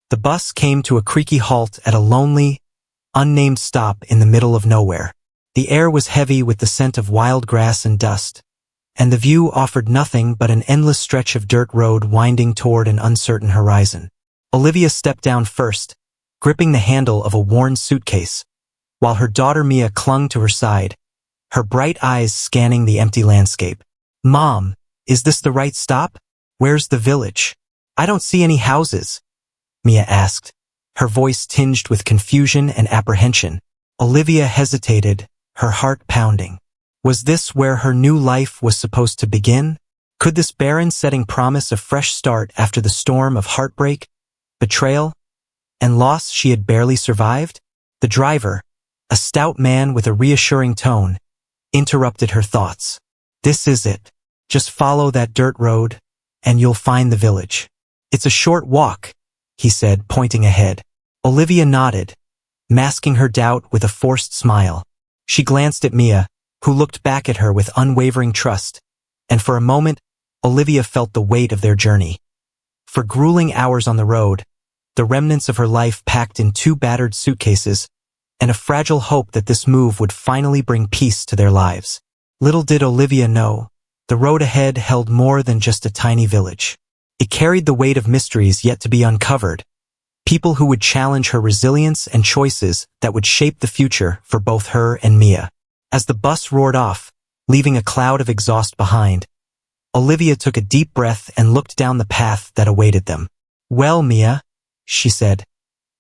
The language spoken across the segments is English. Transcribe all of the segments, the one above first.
The bus came to a creaky halt at a lonely, unnamed stop in the middle of nowhere. The air was heavy with the scent of wild grass and dust, and the view offered nothing but an endless stretch of dirt road winding toward an uncertain horizon. Olivia stepped down first, gripping the handle of a worn suitcase, while her daughter Mia clung to her side, her bright eyes scanning the empty landscape. "Mom, is this the right stop? Where's the village? I don't see any houses," Mia asked, her voice tinged with confusion and apprehension. Olivia hesitated, her heart pounding. Was this where her new life was supposed to begin? Could this barren setting promise a fresh start after the storm of heartbreak, betrayal, and loss she had barely survived? The driver, a stout man with a reassuring tone, interrupted her thoughts. "This is it. Just follow that dirt road, and you'll find the village. It's a short walk," he said, pointing ahead. Olivia nodded, masking her doubt with a forced smile. She glanced at Mia, who looked back at her with unwavering trust, and for a moment, Olivia felt the weight of their journey. For grueling hours on the road, the remnants of her life packed in 2 battered suitcases, and a fragile hope that this move would finally bring peace to their lives. Little did Olivia know, the road ahead held more than just a tiny village. It carried the weight of mysteries yet to be uncovered, people who would challenge her resilience and choices that would shape the future for both her and Mia. As the bus roared off, leaving a cloud of exhaust behind, Olivia took a deep breath and looked down the path that awaited them. "Well, Mia," she said,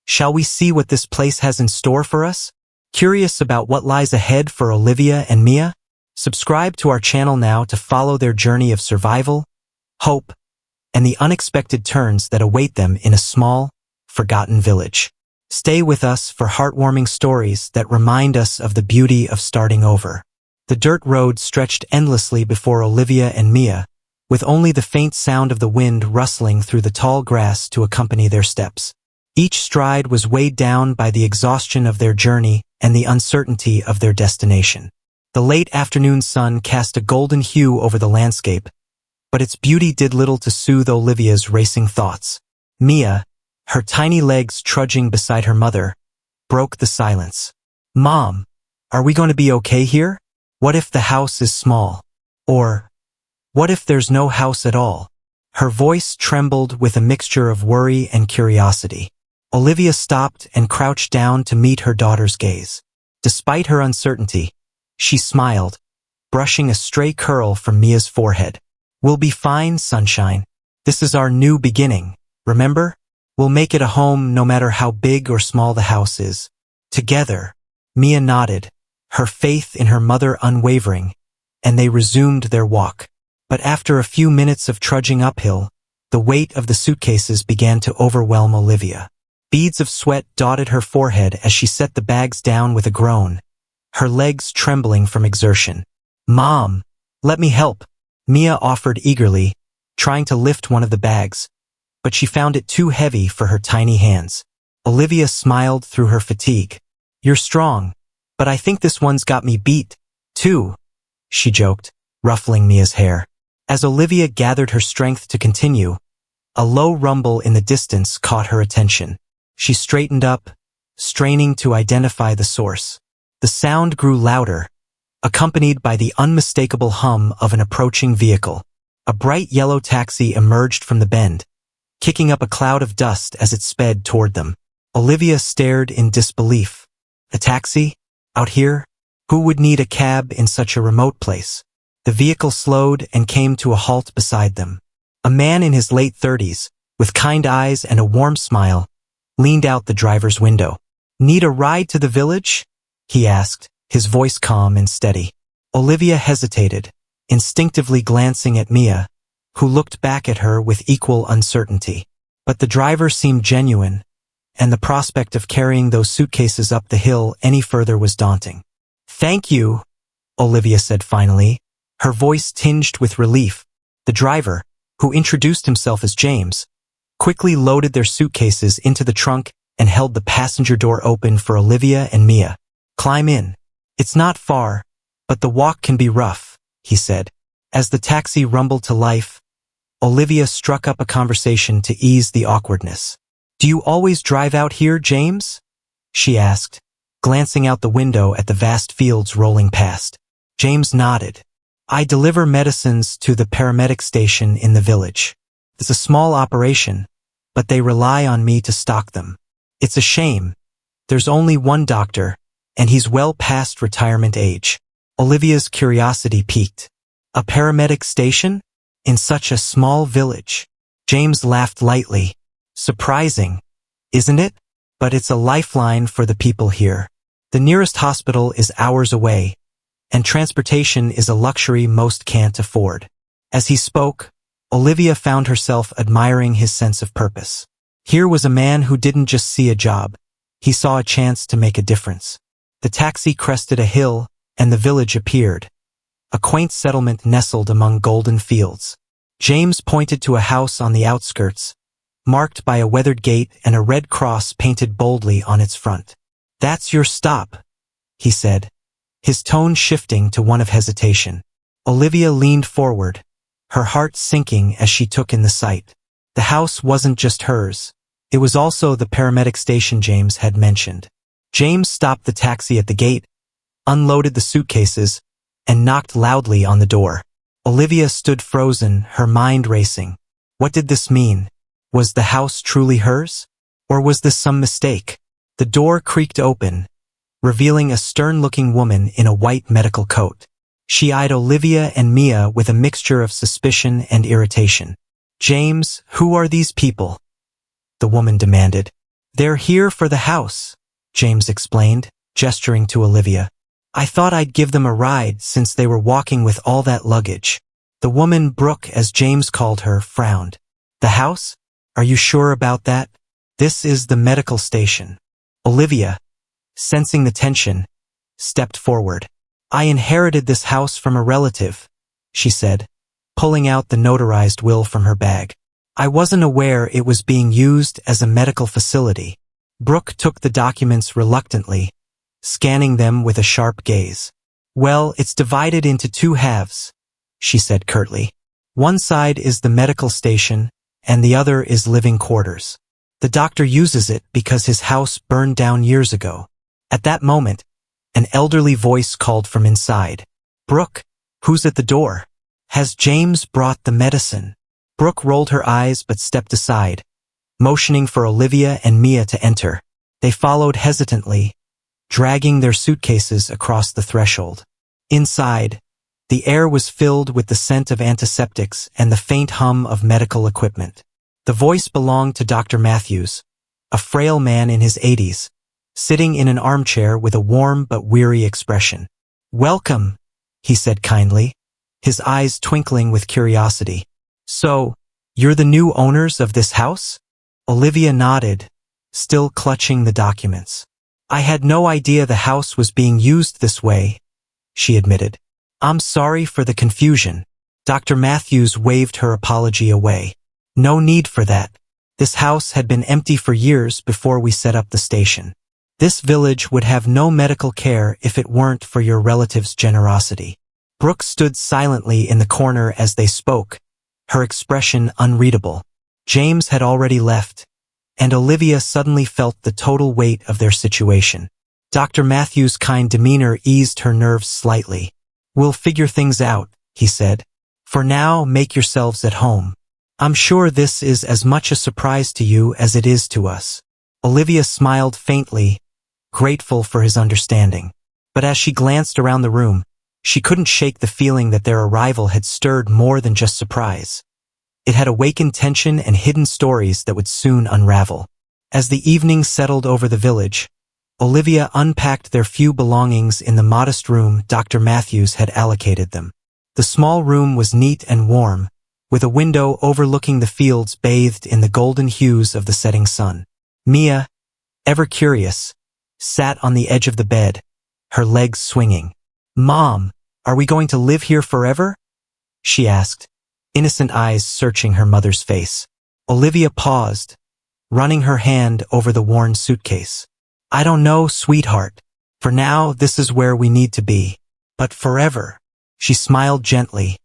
"shall we see what this place has in store for us?" Curious about what lies ahead for Olivia and Mia? Subscribe to our channel now to follow their journey of survival, hope, and the unexpected turns that await them in a small, forgotten village. Stay with us for heartwarming stories that remind us of the beauty of starting over. The dirt road stretched endlessly before Olivia and Mia, with only the faint sound of the wind rustling through the tall grass to accompany their steps. Each stride was weighed down by the exhaustion of their journey and the uncertainty of their destination. The late afternoon sun cast a golden hue over the landscape, but its beauty did little to soothe Olivia's racing thoughts. Mia, her tiny legs trudging beside her mother, broke the silence. "Mom, are we going to be okay here? What if the house is small? Or, what if there's no house at all?" Her voice trembled with a mixture of worry and curiosity. Olivia stopped and crouched down to meet her daughter's gaze. Despite her uncertainty, she smiled, brushing a stray curl from Mia's forehead. "We'll be fine, sunshine. This is our new beginning, remember? We'll make it a home no matter how big or small the house is. Together." Mia nodded, her faith in her mother unwavering, and they resumed their walk. But after a few minutes of trudging uphill, the weight of the suitcases began to overwhelm Olivia. Beads of sweat dotted her forehead as she set the bags down with a groan, her legs trembling from exertion. "Mom, let me help," Mia offered eagerly, trying to lift one of the bags, but she found it too heavy for her tiny hands. Olivia smiled through her fatigue. "You're strong, but I think this one's got me beat, too," she joked, ruffling Mia's hair. As Olivia gathered her strength to continue, a low rumble in the distance caught her attention. She straightened up, straining to identify the source. The sound grew louder, accompanied by the unmistakable hum of an approaching vehicle. A bright yellow taxi emerged from the bend, kicking up a cloud of dust as it sped toward them. Olivia stared in disbelief. A taxi? Out here? Who would need a cab in such a remote place? The vehicle slowed and came to a halt beside them. A man in his late 30s, with kind eyes and a warm smile, leaned out the driver's window. "Need a ride to the village?" he asked, his voice calm and steady. Olivia hesitated, instinctively glancing at Mia, who looked back at her with equal uncertainty. But the driver seemed genuine, and the prospect of carrying those suitcases up the hill any further was daunting. "Thank you," Olivia said finally, her voice tinged with relief. The driver, who introduced himself as James, quickly loaded their suitcases into the trunk and held the passenger door open for Olivia and Mia. "Climb in. It's not far, but the walk can be rough," he said. As the taxi rumbled to life, Olivia struck up a conversation to ease the awkwardness. "Do you always drive out here, James?" she asked, glancing out the window at the vast fields rolling past. James nodded. "I deliver medicines to the paramedic station in the village. It's a small operation, but they rely on me to stock them. It's a shame. There's only one doctor, and he's well past retirement age." Olivia's curiosity piqued. A paramedic station? In such a small village? James laughed lightly. "Surprising, isn't it? But it's a lifeline for the people here. The nearest hospital is hours away, and transportation is a luxury most can't afford." As he spoke, Olivia found herself admiring his sense of purpose. Here was a man who didn't just see a job, he saw a chance to make a difference. The taxi crested a hill, and the village appeared. A quaint settlement nestled among golden fields. James pointed to a house on the outskirts, marked by a weathered gate and a red cross painted boldly on its front. "That's your stop," he said, his tone shifting to one of hesitation. Olivia leaned forward, her heart sinking as she took in the sight. The house wasn't just hers. It was also the paramedic station James had mentioned. James stopped the taxi at the gate, unloaded the suitcases, and knocked loudly on the door. Olivia stood frozen, her mind racing. What did this mean? Was the house truly hers? Or was this some mistake? The door creaked open, revealing a stern-looking woman in a white medical coat. She eyed Olivia and Mia with a mixture of suspicion and irritation. "James, who are these people?" the woman demanded. "They're here for the house," James explained, gesturing to Olivia. "I thought I'd give them a ride since they were walking with all that luggage." The woman, Brooke as James called her, frowned. "The house? Are you sure about that? This is the medical station." Olivia, sensing the tension, stepped forward. "I inherited this house from a relative," she said, pulling out the notarized will from her bag. "I wasn't aware it was being used as a medical facility." Brooke took the documents reluctantly, scanning them with a sharp gaze. "Well, it's divided into two halves," she said curtly. "One side is the medical station, and the other is living quarters. The doctor uses it because his house burned down years ago." At that moment, an elderly voice called from inside. "Brooke, who's at the door? Has James brought the medicine?" Brooke rolled her eyes but stepped aside, motioning for Olivia and Mia to enter. They followed hesitantly, dragging their suitcases across the threshold. Inside, the air was filled with the scent of antiseptics and the faint hum of medical equipment. The voice belonged to Dr. Matthews, a frail man in his 80s, sitting in an armchair with a warm but weary expression. "Welcome," he said kindly, his eyes twinkling with curiosity. "So, you're the new owners of this house?" Olivia nodded, still clutching the documents. "I had no idea the house was being used this way," she admitted. "I'm sorry for the confusion." Dr. Matthews waved her apology away. "No need for that. This house had been empty for years before we set up the station. This village would have no medical care if it weren't for your relative's generosity." Brooke stood silently in the corner as they spoke, her expression unreadable. James had already left, and Olivia suddenly felt the total weight of their situation. Dr. Matthews' kind demeanor eased her nerves slightly. "We'll figure things out," he said. "For now, make yourselves at home. I'm sure this is as much a surprise to you as it is to us." Olivia smiled faintly, grateful for his understanding. But as she glanced around the room, she couldn't shake the feeling that their arrival had stirred more than just surprise. It had awakened tension and hidden stories that would soon unravel. As the evening settled over the village, Olivia unpacked their few belongings in the modest room Dr. Matthews had allocated them. The small room was neat and warm, with a window overlooking the fields bathed in the golden hues of the setting sun. Mia, ever curious, sat on the edge of the bed, her legs swinging. "Mom, are we going to live here forever?" she asked, innocent eyes searching her mother's face. Olivia paused, running her hand over the worn suitcase. "I don't know, sweetheart. For now, this is where we need to be. But forever," she smiled gently,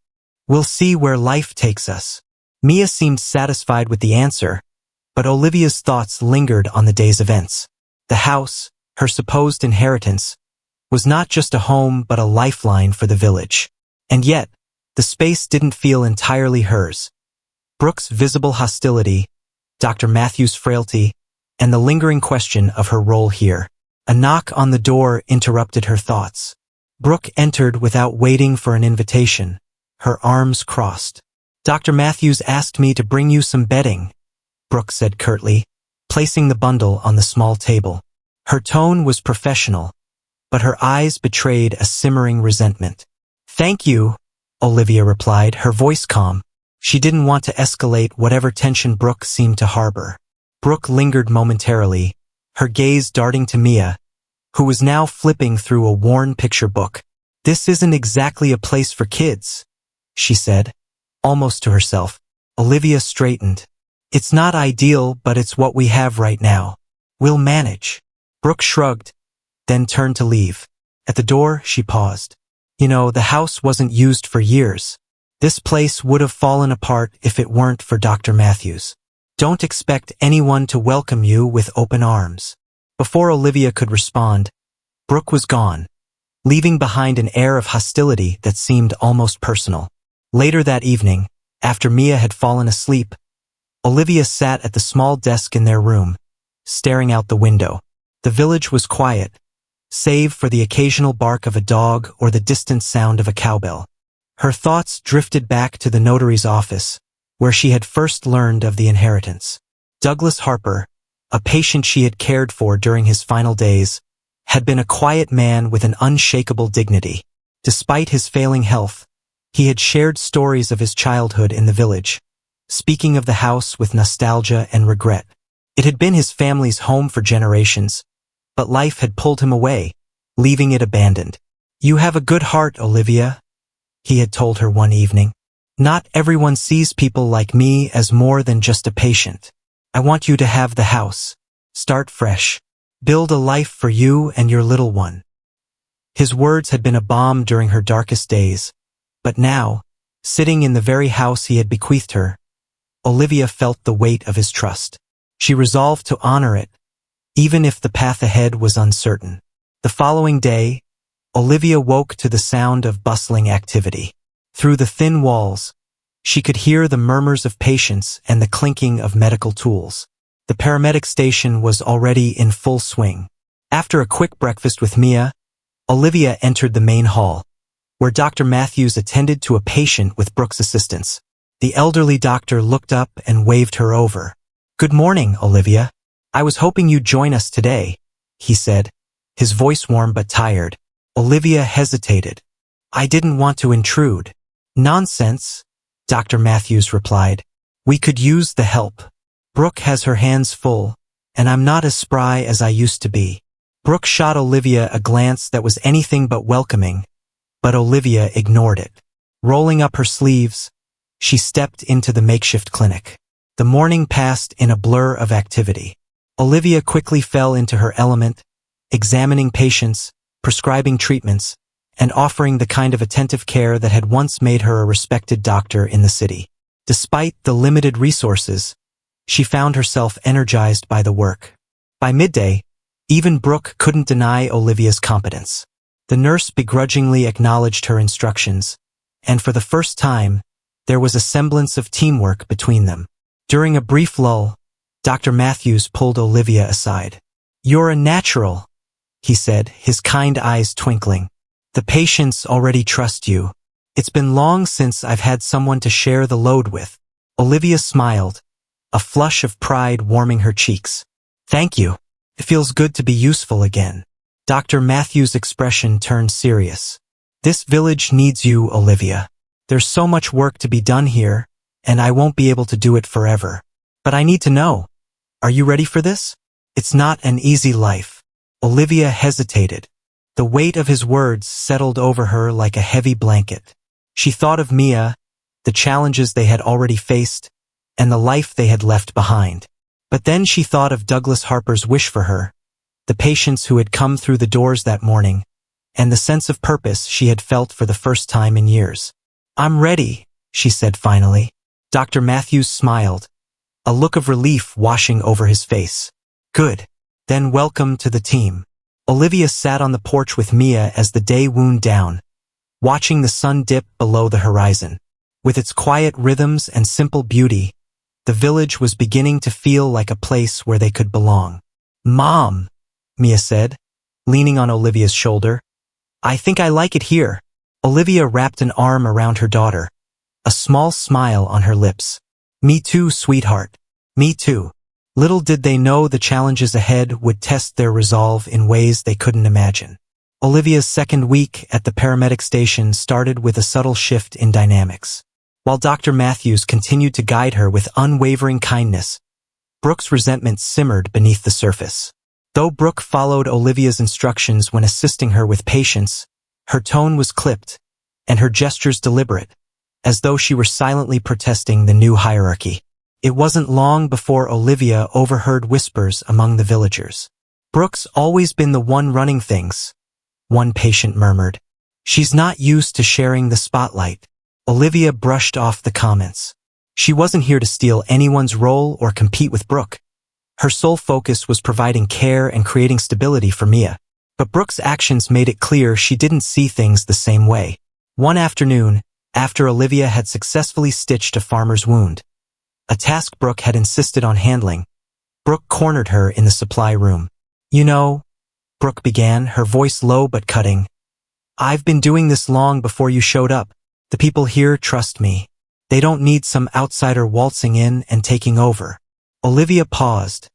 "we'll see where life takes us." Mia seemed satisfied with the answer, But Olivia's thoughts lingered on the day's events. The house, her supposed inheritance, was not just a home but a lifeline for the village. And yet, the space didn't feel entirely hers. Brooke's visible hostility, Dr. Matthews' frailty, and the lingering question of her role here. A knock on the door interrupted her thoughts. Brooke entered without waiting for an invitation, her arms crossed. "Dr. Matthews asked me to bring you some bedding," Brooke said curtly, placing the bundle on the small table. Her tone was professional, but her eyes betrayed a simmering resentment. "Thank you," Olivia replied, her voice calm. She didn't want to escalate whatever tension Brooke seemed to harbor. Brooke lingered momentarily, her gaze darting to Mia, who was now flipping through a worn picture book. "This isn't exactly a place for kids," she said, almost to herself. Olivia straightened. "It's not ideal, but it's what we have right now. We'll manage." Brooke shrugged, then turned to leave. At the door, she paused. "You know, the house wasn't used for years. This place would have fallen apart if it weren't for Dr. Matthews. Don't expect anyone to welcome you with open arms." Before Olivia could respond, Brooke was gone, leaving behind an air of hostility that seemed almost personal. Later that evening, after Mia had fallen asleep, Olivia sat at the small desk in their room, staring out the window. The village was quiet, save for the occasional bark of a dog or the distant sound of a cowbell. Her thoughts drifted back to the notary's office, where she had first learned of the inheritance. Douglas Harper, a patient she had cared for during his final days, had been a quiet man with an unshakable dignity. Despite his failing health, he had shared stories of his childhood in the village, speaking of the house with nostalgia and regret. It had been his family's home for generations, but life had pulled him away, leaving it abandoned. "You have a good heart, Olivia," he had told her one evening. "Not everyone sees people like me as more than just a patient. I want you to have the house. Start fresh. Build a life for you and your little one." His words had been a balm during her darkest days, but now, sitting in the very house he had bequeathed her, Olivia felt the weight of his trust. She resolved to honor it, even if the path ahead was uncertain. The following day, Olivia woke to the sound of bustling activity. Through the thin walls, she could hear the murmurs of patients and the clinking of medical tools. The paramedic station was already in full swing. After a quick breakfast with Mia, Olivia entered the main hall, where Dr. Matthews attended to a patient with Brooke's assistance. The elderly doctor looked up and waved her over. "Good morning, Olivia. I was hoping you'd join us today," he said, his voice warm but tired. Olivia hesitated. "I didn't want to intrude." "Nonsense," Dr. Matthews replied. "We could use the help. Brooke has her hands full, and I'm not as spry as I used to be." Brooke shot Olivia a glance that was anything but welcoming, but Olivia ignored it. Rolling up her sleeves, she stepped into the makeshift clinic. The morning passed in a blur of activity. Olivia quickly fell into her element, examining patients, prescribing treatments, and offering the kind of attentive care that had once made her a respected doctor in the city. Despite the limited resources, she found herself energized by the work. By midday, even Brooke couldn't deny Olivia's competence. The nurse begrudgingly acknowledged her instructions, and for the first time, there was a semblance of teamwork between them. During a brief lull, Dr. Matthews pulled Olivia aside. "You're a natural," he said, his kind eyes twinkling. "The patients already trust you. It's been long since I've had someone to share the load with." Olivia smiled, a flush of pride warming her cheeks. "Thank you. It feels good to be useful again." Dr. Matthews' expression turned serious. "This village needs you, Olivia. There's so much work to be done here, and I won't be able to do it forever. But I need to know, are you ready for this? It's not an easy life." Olivia hesitated. The weight of his words settled over her like a heavy blanket. She thought of Mia, the challenges they had already faced, and the life they had left behind. But then she thought of Douglas Harper's wish for her, the patients who had come through the doors that morning, and the sense of purpose she had felt for the first time in years. "I'm ready," she said finally. Dr. Matthews smiled, a look of relief washing over his face. Good. Then welcome to the team. Olivia sat on the porch with Mia as the day wound down, watching the sun dip below the horizon. With its quiet rhythms and simple beauty, the village was beginning to feel like a place where they could belong. Mom, Mia said, leaning on Olivia's shoulder. I think I like it here. Olivia wrapped an arm around her daughter, a small smile on her lips. Me too, sweetheart. Me too. Little did they know the challenges ahead would test their resolve in ways they couldn't imagine. Olivia's second week at the paramedic station started with a subtle shift in dynamics. While Dr. Matthews continued to guide her with unwavering kindness, Brooke's resentment simmered beneath the surface. Though Brooke followed Olivia's instructions when assisting her with patients, her tone was clipped, and her gestures deliberate, as though she were silently protesting the new hierarchy. It wasn't long before Olivia overheard whispers among the villagers. Brooke's always been the one running things, one patient murmured. She's not used to sharing the spotlight. Olivia brushed off the comments. She wasn't here to steal anyone's role or compete with Brooke. Her sole focus was providing care and creating stability for Mia. But Brooke's actions made it clear she didn't see things the same way. One afternoon, after Olivia had successfully stitched a farmer's wound, a task Brooke had insisted on handling, Brooke cornered her in the supply room. You know, Brooke began, her voice low but cutting, I've been doing this long before you showed up. The people here trust me. They don't need some outsider waltzing in and taking over. Olivia paused,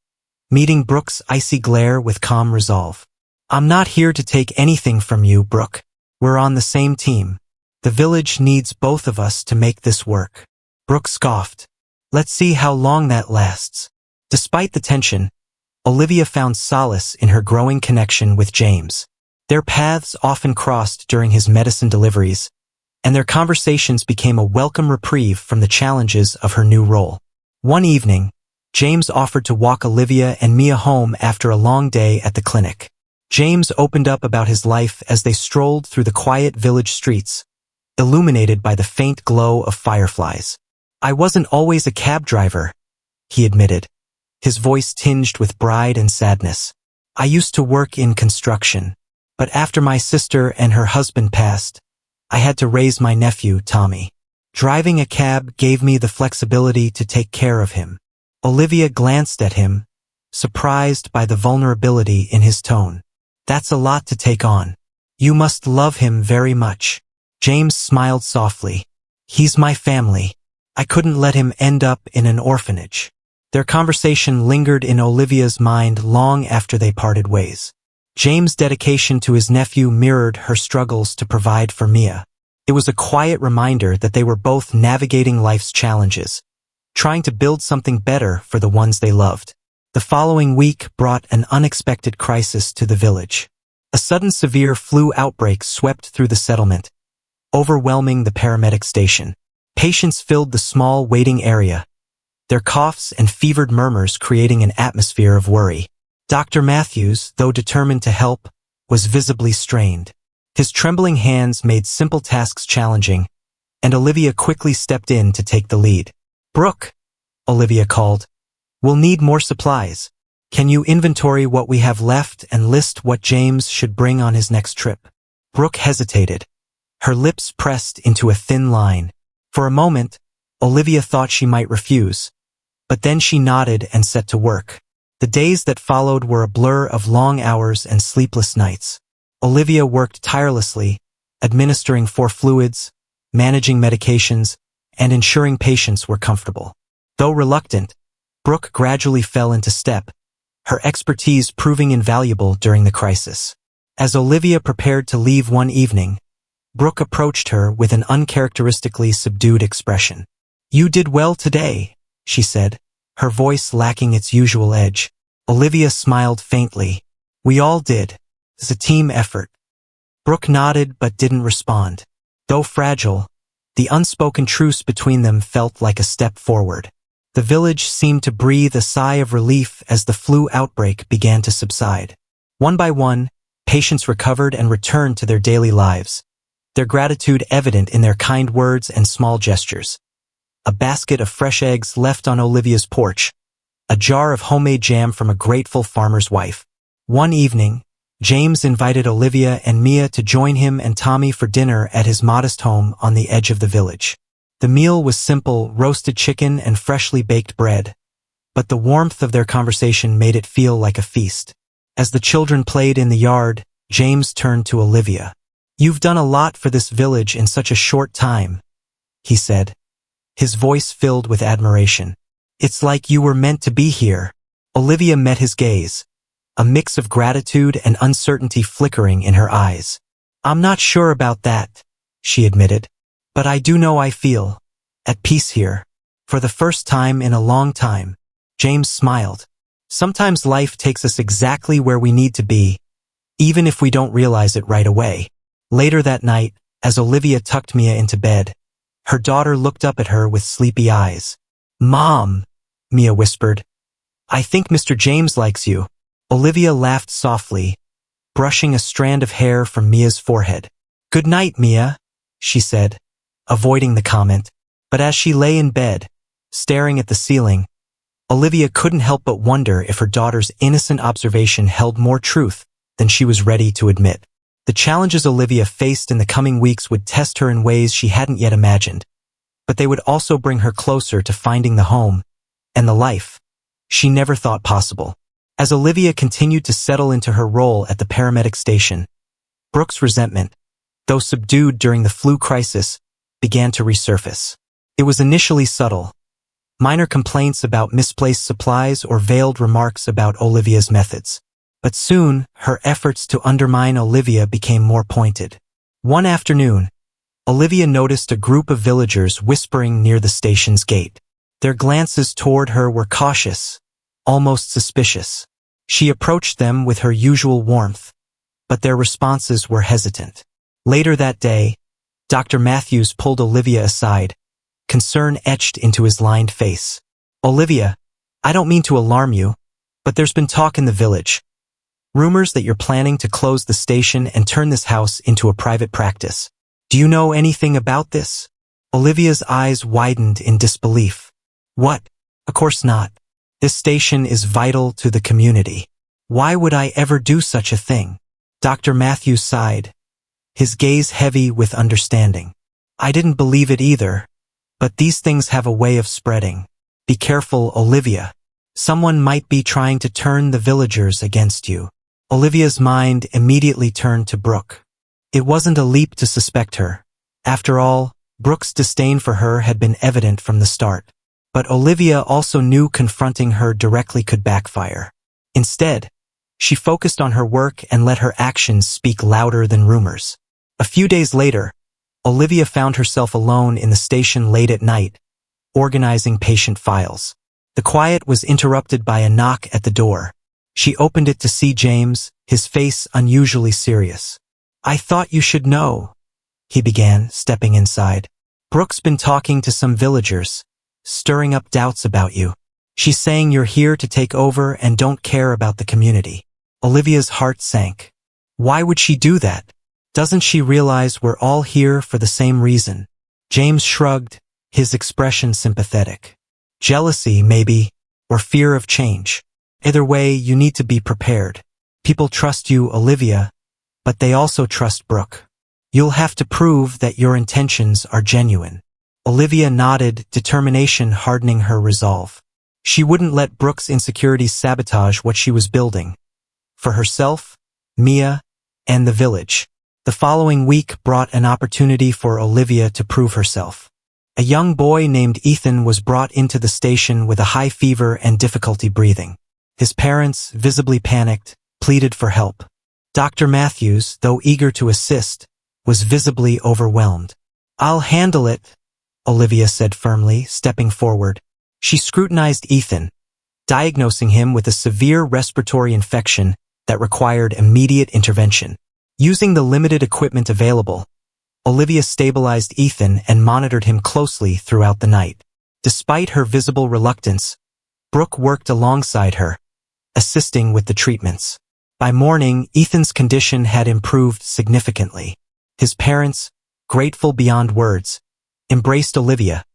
meeting Brooke's icy glare with calm resolve. I'm not here to take anything from you, Brooke. We're on the same team. The village needs both of us to make this work. Brooke scoffed. Let's see how long that lasts. Despite the tension, Olivia found solace in her growing connection with James. Their paths often crossed during his medicine deliveries, and their conversations became a welcome reprieve from the challenges of her new role. One evening, James offered to walk Olivia and Mia home after a long day at the clinic. James opened up about his life as they strolled through the quiet village streets, illuminated by the faint glow of fireflies. I wasn't always a cab driver, he admitted, his voice tinged with pride and sadness. I used to work in construction, but after my sister and her husband passed, I had to raise my nephew, Tommy. Driving a cab gave me the flexibility to take care of him. Olivia glanced at him, surprised by the vulnerability in his tone. That's a lot to take on. You must love him very much. James smiled softly. He's my family. I couldn't let him end up in an orphanage. Their conversation lingered in Olivia's mind long after they parted ways. James' dedication to his nephew mirrored her struggles to provide for Mia. It was a quiet reminder that they were both navigating life's challenges, trying to build something better for the ones they loved. The following week brought an unexpected crisis to the village. A sudden severe flu outbreak swept through the settlement, overwhelming the paramedic station. Patients filled the small waiting area, their coughs and fevered murmurs creating an atmosphere of worry. Dr. Matthews, though determined to help, was visibly strained. His trembling hands made simple tasks challenging, and Olivia quickly stepped in to take the lead. Brooke, Olivia called, we'll need more supplies. Can you inventory what we have left and list what James should bring on his next trip? Brooke hesitated, her lips pressed into a thin line. For a moment, Olivia thought she might refuse, but then she nodded and set to work. The days that followed were a blur of long hours and sleepless nights. Olivia worked tirelessly, administering 4 fluids, managing medications, and ensuring patients were comfortable. Though reluctant, Brooke gradually fell into step, her expertise proving invaluable during the crisis. As Olivia prepared to leave one evening, Brooke approached her with an uncharacteristically subdued expression. You did well today, she said, her voice lacking its usual edge. Olivia smiled faintly. We all did. It's a team effort. Brooke nodded but didn't respond. Though fragile, the unspoken truce between them felt like a step forward. The village seemed to breathe a sigh of relief as the flu outbreak began to subside. One by one, patients recovered and returned to their daily lives, their gratitude evident in their kind words and small gestures. a basket of fresh eggs left on Olivia's porch, a jar of homemade jam from a grateful farmer's wife. One evening, James invited Olivia and Mia to join him and Tommy for dinner at his modest home on the edge of the village. The meal was simple, roasted chicken and freshly baked bread, but the warmth of their conversation made it feel like a feast. As the children played in the yard, James turned to Olivia. "You've done a lot for this village in such a short time," he said, his voice filled with admiration. "It's like you were meant to be here." Olivia met his gaze, a mix of gratitude and uncertainty flickering in her eyes. "I'm not sure about that," she admitted, "but I do know I feel at peace here. For the first time in a long time." James smiled. "Sometimes life takes us exactly where we need to be, even if we don't realize it right away." Later that night, as Olivia tucked Mia into bed, her daughter looked up at her with sleepy eyes. "Mom," Mia whispered, "I think Mr. James likes you." Olivia laughed softly, brushing a strand of hair from Mia's forehead. "Good night, Mia," she said, avoiding the comment. But as she lay in bed, staring at the ceiling, Olivia couldn't help but wonder if her daughter's innocent observation held more truth than she was ready to admit. The challenges Olivia faced in the coming weeks would test her in ways she hadn't yet imagined, but they would also bring her closer to finding the home and the life she never thought possible. As Olivia continued to settle into her role at the paramedic station, Brooke's resentment, though subdued during the flu crisis, began to resurface. It was initially subtle, minor complaints about misplaced supplies or veiled remarks about Olivia's methods. But soon, her efforts to undermine Olivia became more pointed. One afternoon, Olivia noticed a group of villagers whispering near the station's gate. Their glances toward her were cautious, almost suspicious. She approached them with her usual warmth, but their responses were hesitant. Later that day, Dr. Matthews pulled Olivia aside, concern etched into his lined face. "Olivia, I don't mean to alarm you, but there's been talk in the village. Rumors that you're planning to close the station and turn this house into a private practice. Do you know anything about this?" Olivia's eyes widened in disbelief. "What? Of course not. This station is vital to the community. Why would I ever do such a thing?" Dr. Matthews sighed, his gaze heavy with understanding. "I didn't believe it either, but these things have a way of spreading. Be careful, Olivia. Someone might be trying to turn the villagers against you." Olivia's mind immediately turned to Brooke. It wasn't a leap to suspect her. After all, Brooke's disdain for her had been evident from the start. But Olivia also knew confronting her directly could backfire. Instead, she focused on her work and let her actions speak louder than rumors. A few days later, Olivia found herself alone in the station late at night, organizing patient files. The quiet was interrupted by a knock at the door. She opened it to see James, his face unusually serious. "I thought you should know," he began, stepping inside. "Brooke's been talking to some villagers, stirring up doubts about you. She's saying you're here to take over and don't care about the community." Olivia's heart sank. Why would she do that? Doesn't she realize we're all here for the same reason? James shrugged, his expression sympathetic. "Jealousy, maybe, or fear of change. Either way, you need to be prepared. People trust you, Olivia, but they also trust Brooke. You'll have to prove that your intentions are genuine." Olivia nodded, determination hardening her resolve. She wouldn't let Brooke's insecurities sabotage what she was building. For herself, Mia, and the village. The following week brought an opportunity for Olivia to prove herself. A young boy named Ethan was brought into the station with a high fever and difficulty breathing. His parents, visibly panicked, pleaded for help. Dr. Matthews, though eager to assist, was visibly overwhelmed. "I'll handle it," Olivia said firmly, stepping forward. She scrutinized Ethan, diagnosing him with a severe respiratory infection that required immediate intervention. Using the limited equipment available, Olivia stabilized Ethan and monitored him closely throughout the night. Despite her visible reluctance, Brooke worked alongside her, assisting with the treatments. By morning, Ethan's condition had improved significantly. His parents, grateful beyond words, embraced Olivia,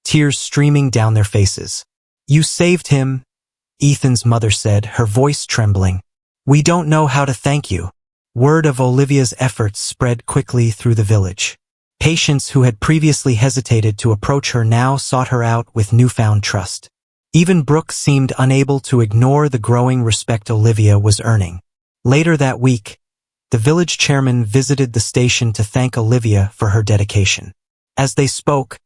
tears streaming down their faces. "You saved him," Ethan's mother said, her voice trembling. "We don't know how to thank you." Word of Olivia's efforts spread quickly through the village. Patients who had previously hesitated to approach her now sought her out with newfound trust. Even Brooke seemed unable to ignore the growing respect Olivia was earning. Later that week, the village chairman visited the station to thank Olivia for her dedication. As they spoke,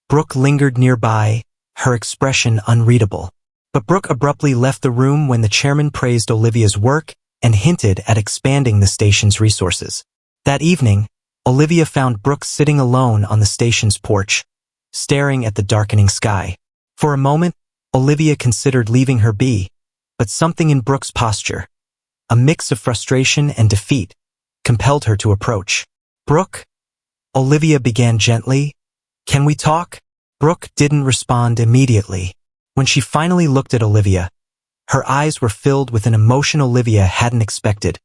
Brooke lingered nearby, her expression unreadable. But Brooke abruptly left the room when the chairman praised Olivia's work and hinted at expanding the station's resources. That evening, Olivia found Brooke sitting alone on the station's porch, staring at the darkening sky. For a moment, Olivia considered leaving her be, but something in Brooke's posture, a mix of frustration and defeat, compelled her to approach. "Brooke?" Olivia began gently. "Can we talk?" Brooke didn't respond immediately. When she finally looked at Olivia, her eyes were filled with an emotion Olivia hadn't expected: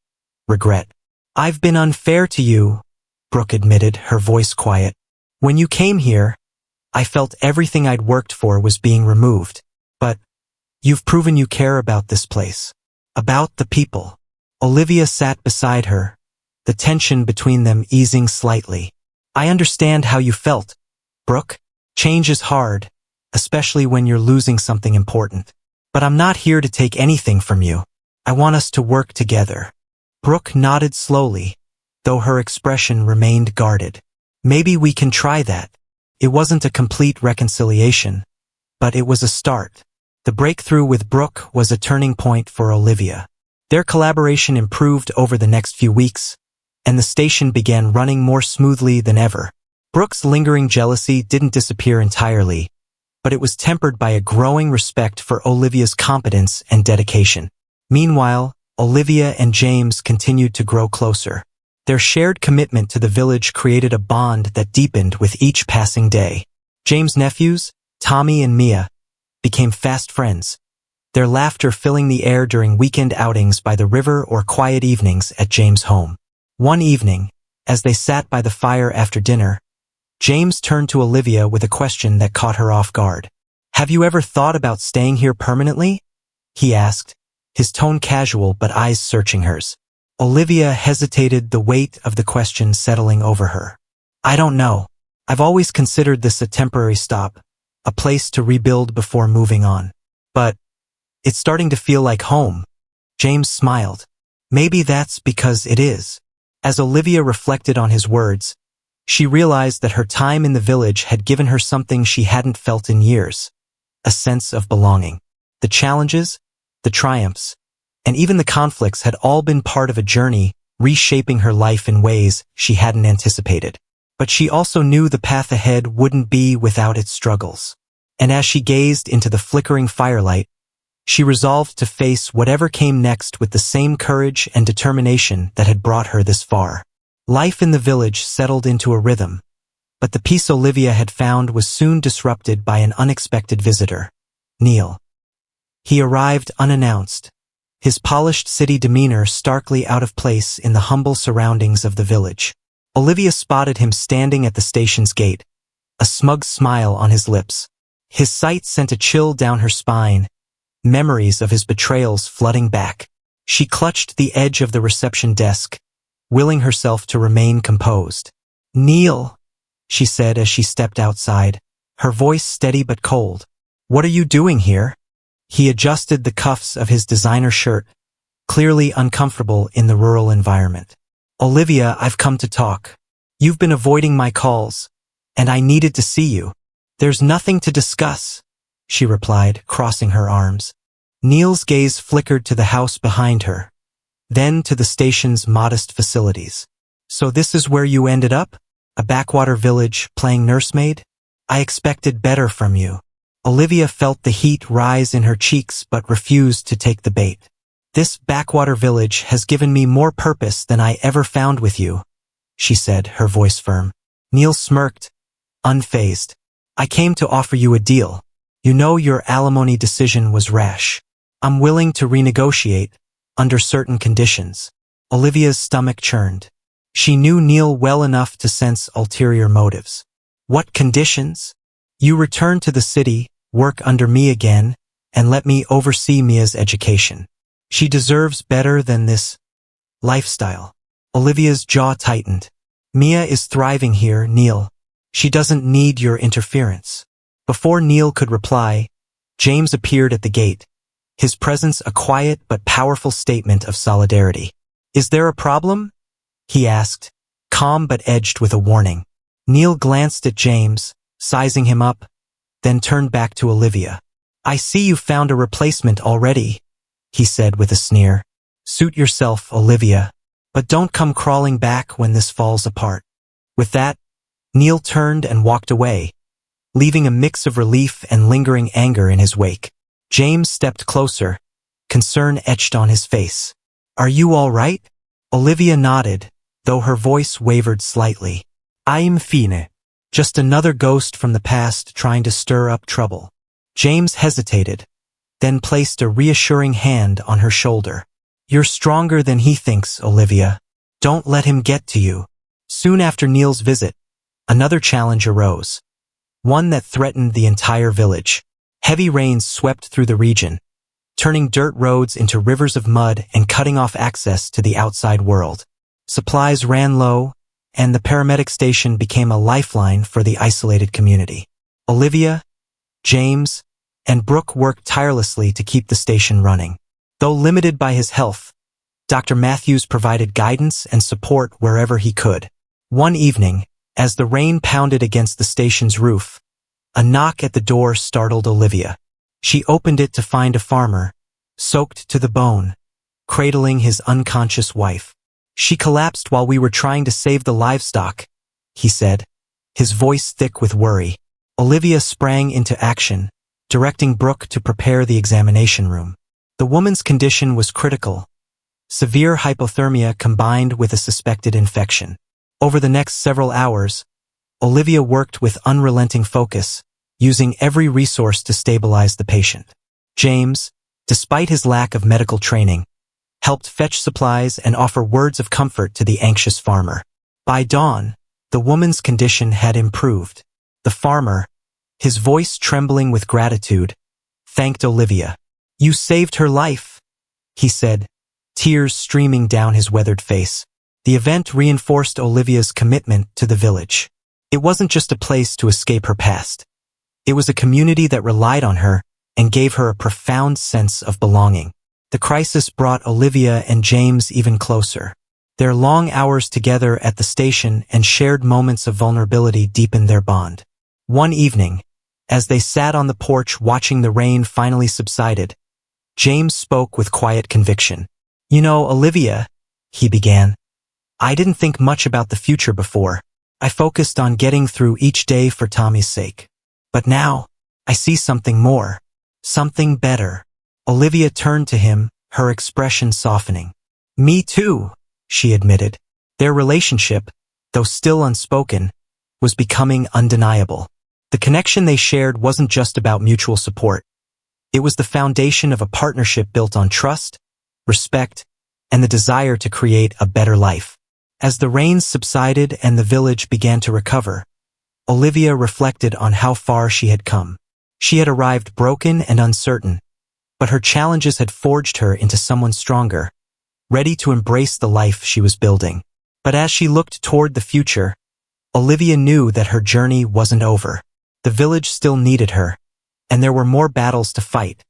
regret. "I've been unfair to you," Brooke admitted, her voice quiet. "When you came here, I felt everything I'd worked for was being removed. But you've proven you care about this place, about the people." Olivia sat beside her, the tension between them easing slightly. "I understand how you felt, Brooke. Change is hard, especially when you're losing something important. But I'm not here to take anything from you. I want us to work together." Brooke nodded slowly, though her expression remained guarded. "Maybe we can try that." It wasn't a complete reconciliation, but it was a start. The breakthrough with Brooke was a turning point for Olivia. Their collaboration improved over the next few weeks, and the station began running more smoothly than ever. Brooke's lingering jealousy didn't disappear entirely, but it was tempered by a growing respect for Olivia's competence and dedication. Meanwhile, Olivia and James continued to grow closer. Their shared commitment to the village created a bond that deepened with each passing day. James' nephews, Tommy and Mia, became fast friends, their laughter filling the air during weekend outings by the river or quiet evenings at James' home. One evening, as they sat by the fire after dinner, James turned to Olivia with a question that caught her off guard. "Have you ever thought about staying here permanently?" he asked, his tone casual but eyes searching hers. Olivia hesitated, the weight of the question settling over her. "I don't know. I've always considered this a temporary stop, a place to rebuild before moving on. But it's starting to feel like home." James smiled. "Maybe that's because it is." As Olivia reflected on his words, she realized that her time in the village had given her something she hadn't felt in years: a sense of belonging. The challenges, the triumphs, and even the conflicts had all been part of a journey, reshaping her life in ways she hadn't anticipated. But she also knew the path ahead wouldn't be without its struggles. And as she gazed into the flickering firelight, she resolved to face whatever came next with the same courage and determination that had brought her this far. Life in the village settled into a rhythm, but the peace Olivia had found was soon disrupted by an unexpected visitor: Neil. He arrived unannounced, his polished city demeanor starkly out of place in the humble surroundings of the village. Olivia spotted him standing at the station's gate, a smug smile on his lips. His sight sent a chill down her spine, memories of his betrayals flooding back. She clutched the edge of the reception desk, willing herself to remain composed. "Neil," she said as she stepped outside, her voice steady but cold. "What are you doing here?" He adjusted the cuffs of his designer shirt, clearly uncomfortable in the rural environment. "Olivia, I've come to talk. You've been avoiding my calls, and I needed to see you." "There's nothing to discuss," she replied, crossing her arms. Neil's gaze flickered to the house behind her, then to the station's modest facilities. "So this is where you ended up? A backwater village, playing nursemaid? I expected better from you." Olivia felt the heat rise in her cheeks but refused to take the bait. "This backwater village has given me more purpose than I ever found with you," she said, her voice firm. Neil smirked, unfazed. "I came to offer you a deal. You know your alimony decision was rash. I'm willing to renegotiate, under certain conditions." Olivia's stomach churned. She knew Neil well enough to sense ulterior motives. "What conditions?" You return to the city, work under me again, and let me oversee Mia's education. She deserves better than this lifestyle. Olivia's jaw tightened. Mia is thriving here, Neil. She doesn't need your interference. Before Neil could reply, James appeared at the gate, his presence a quiet but powerful statement of solidarity. Is there a problem? He asked, calm but edged with a warning. Neil glanced at James, sizing him up, then turned back to Olivia. I see you found a replacement already, he said with a sneer. Suit yourself, Olivia, but don't come crawling back when this falls apart. With that, Neil turned and walked away, leaving a mix of relief and lingering anger in his wake. James stepped closer, concern etched on his face. Are you all right? Olivia nodded, though her voice wavered slightly. I'm fine. Just another ghost from the past trying to stir up trouble. James hesitated, then placed a reassuring hand on her shoulder. You're stronger than he thinks, Olivia. Don't let him get to you. Soon after Neil's visit, another challenge arose. One that threatened the entire village. Heavy rains swept through the region, turning dirt roads into rivers of mud and cutting off access to the outside world. Supplies ran low, and the paramedic station became a lifeline for the isolated community. Olivia, James, and Brooke worked tirelessly to keep the station running. Though limited by his health, Dr. Matthews provided guidance and support wherever he could. One evening, as the rain pounded against the station's roof, a knock at the door startled Olivia. She opened it to find a farmer, soaked to the bone, cradling his unconscious wife. She collapsed while we were trying to save the livestock, he said, his voice thick with worry. Olivia sprang into action, directing Brooke to prepare the examination room. The woman's condition was critical, severe hypothermia combined with a suspected infection. Over the next several hours, Olivia worked with unrelenting focus, using every resource to stabilize the patient. James, despite his lack of medical training, helped fetch supplies and offer words of comfort to the anxious farmer. By dawn, the woman's condition had improved. The farmer, his voice trembling with gratitude, thanked Olivia. You saved her life, he said, tears streaming down his weathered face. The event reinforced Olivia's commitment to the village. It wasn't just a place to escape her past. It was a community that relied on her and gave her a profound sense of belonging. The crisis brought Olivia and James even closer. Their long hours together at the station and shared moments of vulnerability deepened their bond. One evening, as they sat on the porch watching the rain finally subsided, James spoke with quiet conviction. You know, Olivia, he began, I didn't think much about the future before. I focused on getting through each day for Tommy's sake. But now, I see something more. Something better. Olivia turned to him, her expression softening. Me too, she admitted. Their relationship, though still unspoken, was becoming undeniable. The connection they shared wasn't just about mutual support. It was the foundation of a partnership built on trust, respect, and the desire to create a better life. As the rains subsided and the village began to recover, Olivia reflected on how far she had come. She had arrived broken and uncertain, but her challenges had forged her into someone stronger, ready to embrace the life she was building. But as she looked toward the future, Olivia knew that her journey wasn't over. The village still needed her, and there were more battles to fight.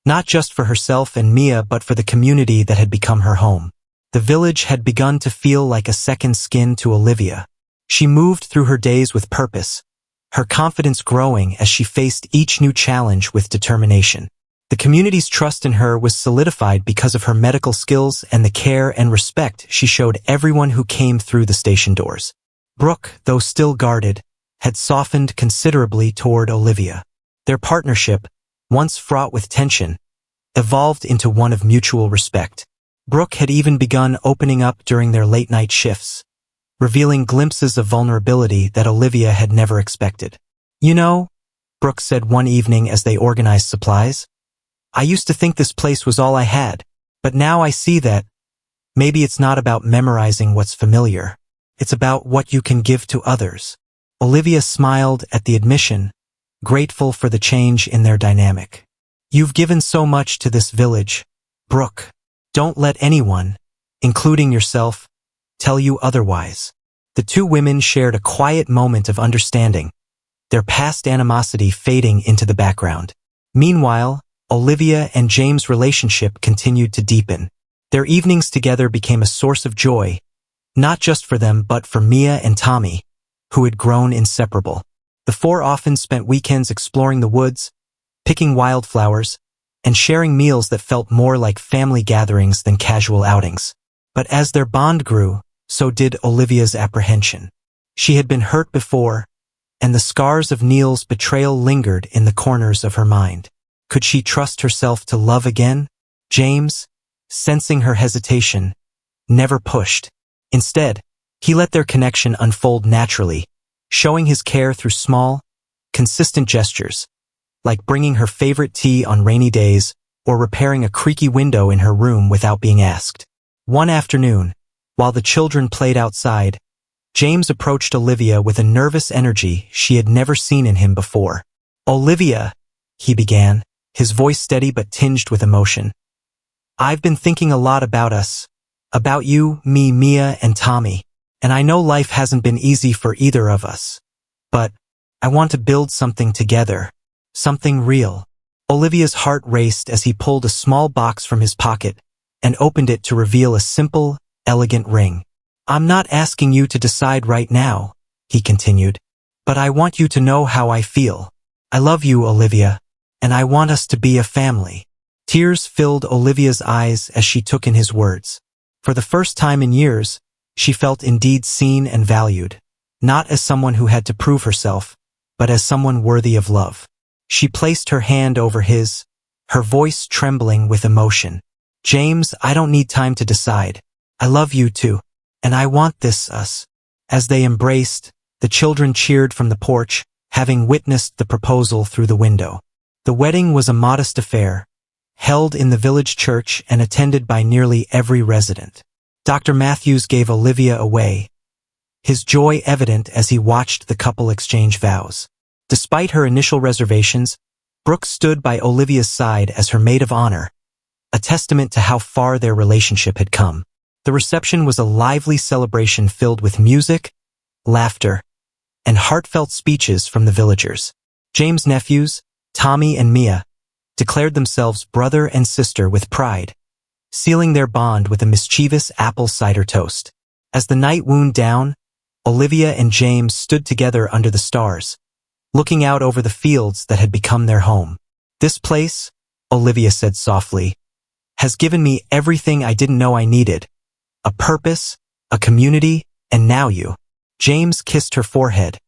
Not just for herself and Mia, but for the community that had become her home. The village had begun to feel like a second skin to Olivia. She moved through her days with purpose, her confidence growing as she faced each new challenge with determination. The community's trust in her was solidified because of her medical skills and the care and respect she showed everyone who came through the station doors. Brooke, though still guarded, had softened considerably toward Olivia. Their partnership, once fraught with tension, evolved into one of mutual respect. Brooke had even begun opening up during their late-night shifts, revealing glimpses of vulnerability that Olivia had never expected. You know, Brooke said one evening as they organized supplies, I used to think this place was all I had, but now I see that maybe it's not about memorizing what's familiar. It's about what you can give to others. Olivia smiled at the admission, grateful for the change in their dynamic. You've given so much to this village, Brooke. Don't let anyone, including yourself, tell you otherwise. The two women shared a quiet moment of understanding, their past animosity fading into the background. Meanwhile, Olivia and James' relationship continued to deepen. Their evenings together became a source of joy, not just for them but for Mia and Tommy, who had grown inseparable. The four often spent weekends exploring the woods, picking wildflowers, and sharing meals that felt more like family gatherings than casual outings. But as their bond grew, so did Olivia's apprehension. She had been hurt before, and the scars of Neil's betrayal lingered in the corners of her mind. Could she trust herself to love again? James, sensing her hesitation, never pushed. Instead, he let their connection unfold naturally, showing his care through small, consistent gestures, like bringing her favorite tea on rainy days or repairing a creaky window in her room without being asked. One afternoon, while the children played outside, James approached Olivia with a nervous energy she had never seen in him before. "Olivia," he began, his voice steady but tinged with emotion. "I've been thinking a lot about us, about you, me, Mia, and Tommy, and I know life hasn't been easy for either of us. But I want to build something together, something real." Olivia's heart raced as he pulled a small box from his pocket and opened it to reveal a simple, elegant ring. "I'm not asking you to decide right now," he continued, "but I want you to know how I feel. I love you, Olivia, and I want us to be a family." Tears filled Olivia's eyes as she took in his words. For the first time in years, she felt indeed seen and valued, not as someone who had to prove herself, but as someone worthy of love. She placed her hand over his, her voice trembling with emotion. "James, I don't need time to decide. I love you too, and I want this us." As they embraced, the children cheered from the porch, having witnessed the proposal through the window. The wedding was a modest affair, held in the village church and attended by nearly every resident. Dr. Matthews gave Olivia away, his joy evident as he watched the couple exchange vows. Despite her initial reservations, Brooke stood by Olivia's side as her maid of honor, a testament to how far their relationship had come. The reception was a lively celebration filled with music, laughter, and heartfelt speeches from the villagers. James' nephews, Tommy and Mia, declared themselves brother and sister with pride, sealing their bond with a mischievous apple cider toast. As the night wound down, Olivia and James stood together under the stars, looking out over the fields that had become their home. "This place," Olivia said softly, "has given me everything I didn't know I needed. A purpose, a community, and now you." James kissed her forehead,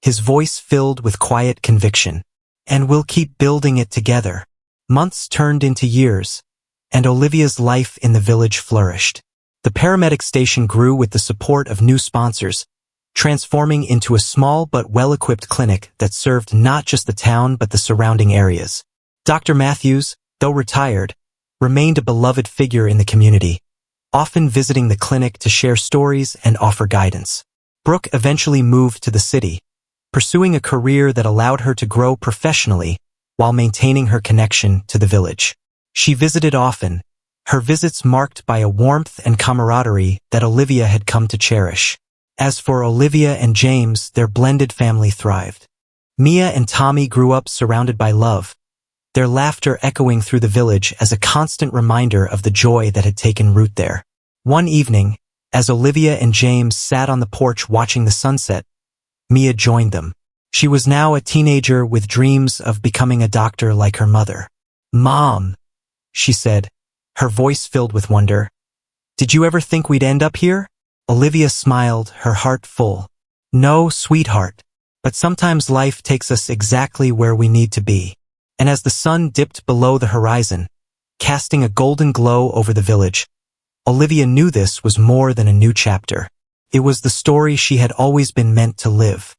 his voice filled with quiet conviction. "And we'll keep building it together." Months turned into years, and Olivia's life in the village flourished. The paramedic station grew with the support of new sponsors, transforming into a small but well-equipped clinic that served not just the town but the surrounding areas. Dr. Matthews, though retired, remained a beloved figure in the community, often visiting the clinic to share stories and offer guidance. Brooke eventually moved to the city, pursuing a career that allowed her to grow professionally while maintaining her connection to the village. She visited often, her visits marked by a warmth and camaraderie that Olivia had come to cherish. As for Olivia and James, their blended family thrived. Mia and Tommy grew up surrounded by love, their laughter echoing through the village as a constant reminder of the joy that had taken root there. One evening, as Olivia and James sat on the porch watching the sunset, Mia joined them. She was now a teenager with dreams of becoming a doctor like her mother. "Mom," she said, her voice filled with wonder, "did you ever think we'd end up here?" Olivia smiled, her heart full. "No, sweetheart, but sometimes life takes us exactly where we need to be." And as the sun dipped below the horizon, casting a golden glow over the village, Olivia knew this was more than a new chapter. It was the story she had always been meant to live.